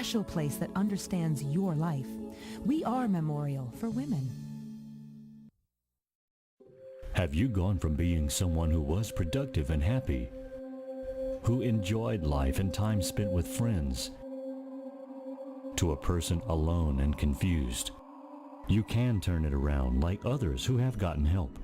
special place that understands your life. We are Memorial for Women. Have you gone from being someone who was productive and happy, who enjoyed life and time spent with friends, to a person alone and confused? You can turn it around like others who have gotten help.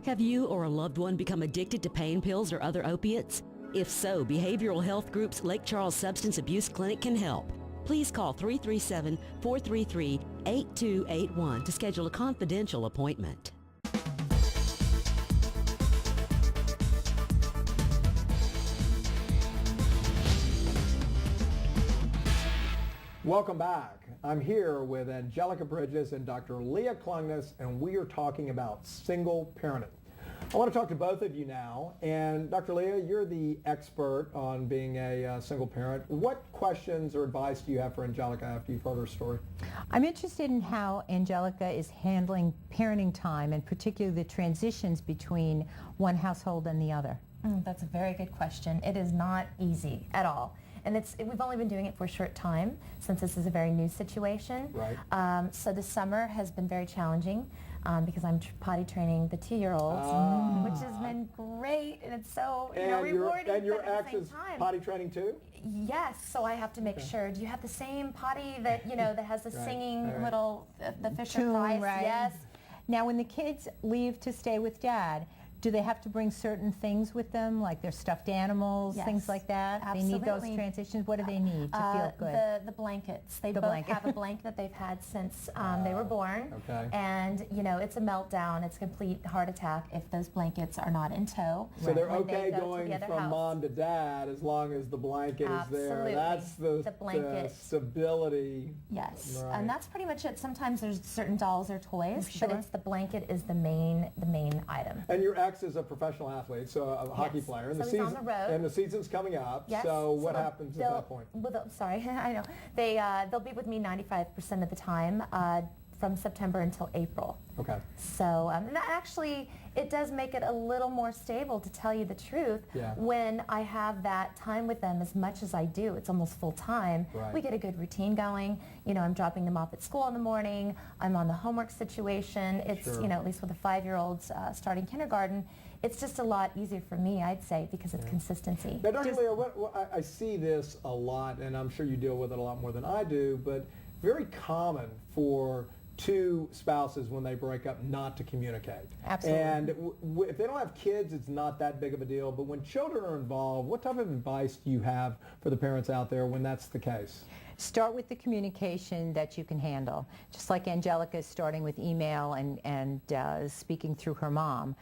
Have you or a loved one become addicted to pain pills or other opiates? If so, Behavioral Health Group's Lake Charles Substance Abuse Clinic can help. Please call 337-433-8281 to schedule a confidential appointment. Welcome back. I'm here with Angelica Bridges and Dr. Leah Klungnes, and we are talking about single parenting. I want to talk to both of you now, and Dr. Leah, you're the expert on being a single parent. What questions or advice do you have for Angelica after you've heard her story? I'm interested in how Angelica is handling parenting time, and particularly the transitions between one household and the other. That's a very good question. It is not easy at all. And we've only been doing it for a short time since this is a very new situation. Right. So the summer has been very challenging because I'm potty training the 2-year-olds, which has been great, and it's so rewarding. And your but at ex the is same time, potty training too? Yes, so I have to make sure. Do you have the same potty that that has the singing little the Fisher Tune, Price? right. Yes. Now, when the kids leave to stay with Dad, do they have to bring certain things with them, like their stuffed animals, Yes, things like that? absolutely. They need those transitions. What do they need to feel good? The blankets. They both have a blanket that they've had since they were born. Okay. And, it's a meltdown. It's a complete heart attack if those blankets are not in tow. So they're when okay they go to going the other from house. mom to dad as long as the blanket Absolutely. is there. That's The blanket. stability. Yes, Right. and that's pretty much it. Sometimes there's certain dolls or toys, Sure. but it's the blanket is the main item. And your ex is a professional athlete, so a hockey player. And So he's on the road. And the season's coming up. Yes. So what they'll- happens at they'll- that point? Sorry, I know. They'll be with me 95% of the time from September until April. Okay. So that actually, it does make it a little more stable, to tell you the truth. Yeah. When I have that time with them as much as I do, it's almost full time. Right. We get a good routine going. I'm dropping them off at school in the morning. I'm on the homework situation. It's, Sure. at least with the 5-year-olds starting kindergarten, it's just a lot easier for me, I'd say, because it's consistency. Now, Dr. Leah, I see this a lot, and I'm sure you deal with it a lot more than I do, but very common for two spouses when they break up not to communicate. Absolutely. And if they don't have kids, it's not that big of a deal, but when children are involved, what type of advice do you have for the parents out there when that's the case? Start with the communication that you can handle. Just like Angelica is starting with email and speaking through her mom.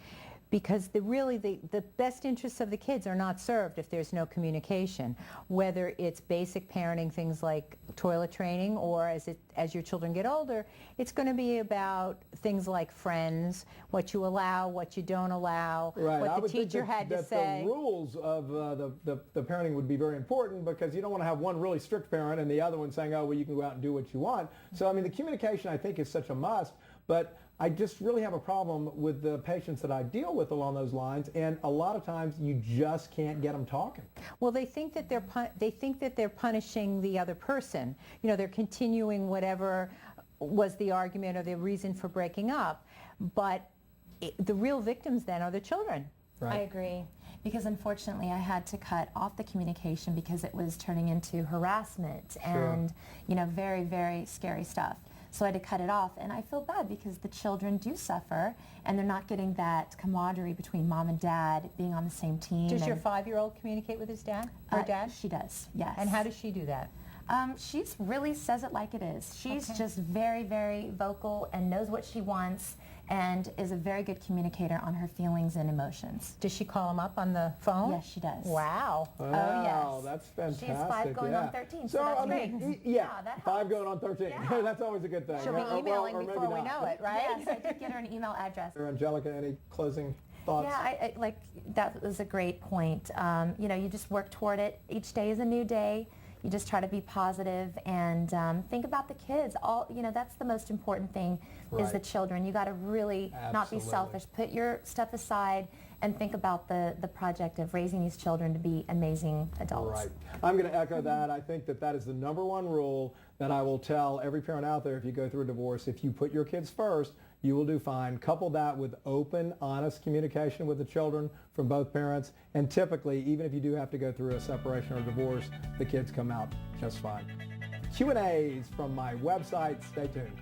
Because the best interests of the kids are not served if there's no communication. Whether it's basic parenting, things like toilet training, or as your children get older, it's going to be about things like friends, what you allow, what you don't allow, Right. what I the would think teacher had to that say. the rules of the parenting would be very important, because you don't want to have one really strict parent and the other one saying, oh, well, you can go out and do what you want. So, I mean, the communication, I think, is such a must, but I just really have a problem with the patients that I deal with along those lines, and a lot of times you just can't get them talking. Well, they think that they're punishing the other person. They're continuing whatever was the argument or the reason for breaking up, but the real victims then are the children. Right. I agree. Because unfortunately I had to cut off the communication because it was turning into harassment and very, very scary stuff. So I had to cut it off, and I feel bad because the children do suffer, and they're not getting that camaraderie between mom and dad being on the same team. Does your 5-year-old communicate with his dad? Her dad? She does, yes. And how does she do that? She's really says it like it is. She's Okay. just very, very vocal and knows what she wants, and is a very good communicator on her feelings and emotions. Does she call him up on the phone? Yes, she does. Wow. Wow, yes. that's fantastic. She's 5 going on 13, so that's great. Yeah, that 5 helps. going on 13. Yeah. That's always a good thing. She'll be Or emailing maybe before we not. know it, right? Yes, I did get her an email address. Angelica, any closing thoughts? Yeah, that was a great point. You just work toward it. Each day is a new day. You just try to be positive and think about the kids. That's the most important thing is the children. You got to really not be selfish. Put your stuff aside and think about the project of raising these children to be amazing adults. Right. I'm going to echo that. I think that is the number one rule that I will tell every parent out there if you go through a divorce. If you put your kids first, you will do fine. Couple that with open, honest communication with the children from both parents. And typically, even if you do have to go through a separation or divorce, the kids come out just fine. Q&As from my website. Stay tuned.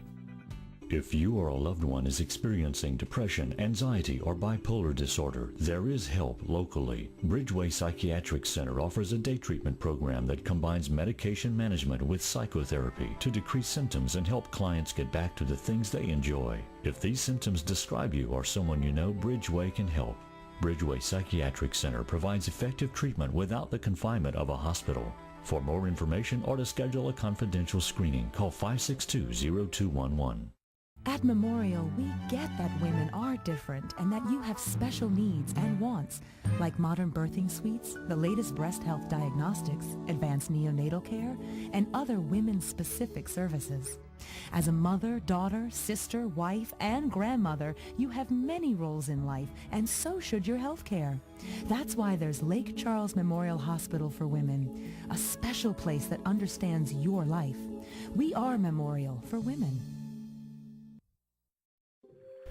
If you or a loved one is experiencing depression, anxiety, or bipolar disorder, there is help locally. Bridgeway Psychiatric Center offers a day treatment program that combines medication management with psychotherapy to decrease symptoms and help clients get back to the things they enjoy. If these symptoms describe you or someone you know, Bridgeway can help. Bridgeway Psychiatric Center provides effective treatment without the confinement of a hospital. For more information or to schedule a confidential screening, call 562-0211. At Memorial, we get that women are different and that you have special needs and wants, like modern birthing suites, the latest breast health diagnostics, advanced neonatal care, and other women-specific services. As a mother, daughter, sister, wife, and grandmother, you have many roles in life, and so should your health care. That's why there's Lake Charles Memorial Hospital for Women, a special place that understands your life. We are Memorial for Women.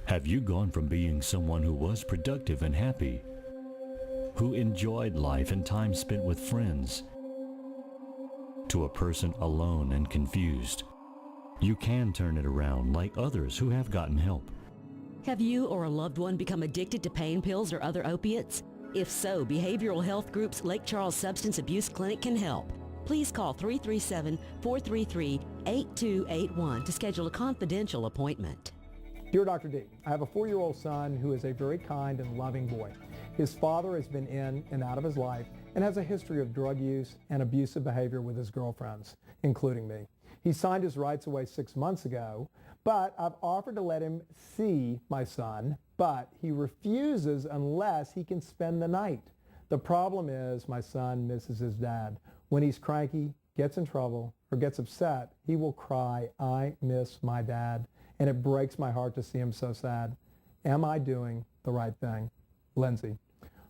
Have you gone from being someone who was productive and happy, who enjoyed life and time spent with friends, to a person alone and confused? You can turn it around like others who have gotten help. Have you or a loved one become addicted to pain pills or other opiates? If so, behavioral health groups Lake Charles Substance Abuse Clinic can help. Please call 337-433-8281 to schedule a confidential appointment. Dear Dr. D, I have a 4-year-old son who is a very kind and loving boy. His father has been in and out of his life and has a history of drug use and abusive behavior with his girlfriends, including me. He signed his rights away 6 months ago, but I've offered to let him see my son, but he refuses unless he can spend the night. The problem is my son misses his dad. When he's cranky, gets in trouble, or gets upset, he will cry, "I miss my dad." And it breaks my heart to see him so sad. Am I doing the right thing? Lindsay.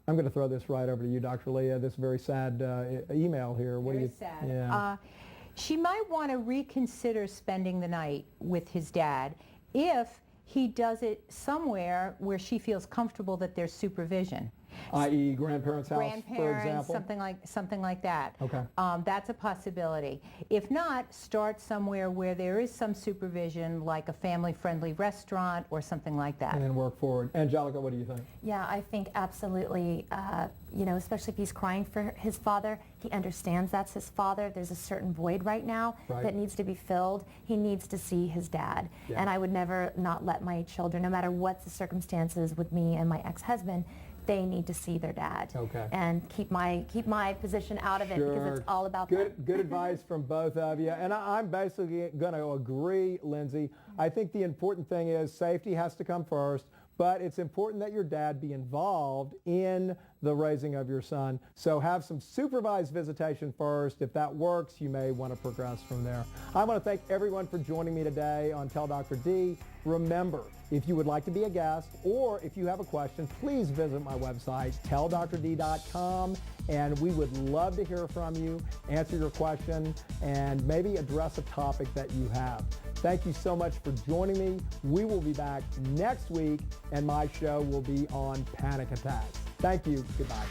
I'm going to throw this right over to you, Dr. Leah. This very sad email here. What Very do you? sad. Yeah. She might want to reconsider spending the night with his dad if he does it somewhere where she feels comfortable that there's supervision. I.e. grandparents' house, for example? something like that. Okay. That's a possibility. If not, start somewhere where there is some supervision, like a family-friendly restaurant or something like that. And then work forward. Angelica, what do you think? Yeah, I think absolutely, especially if he's crying for his father, he understands that's his father. There's a certain void right now that needs to be filled. He needs to see his dad. Yeah. And I would never not let my children, no matter what the circumstances with me and my ex-husband, they need to see their dad. Okay. And keep my position out of it because it's all about them. Good advice from both of you. And I'm basically going to agree, Lindsay. I think the important thing is safety has to come first, but it's important that your dad be involved in the raising of your son. So have some supervised visitation first. If that works, you may want to progress from there. I want to thank everyone for joining me today on Tell Dr. D. Remember, if you would like to be a guest or if you have a question, please visit my website, telldrd.com, and we would love to hear from you, answer your question, and maybe address a topic that you have. Thank you so much for joining me. We will be back next week, and my show will be on panic attacks. Thank you. Goodbye.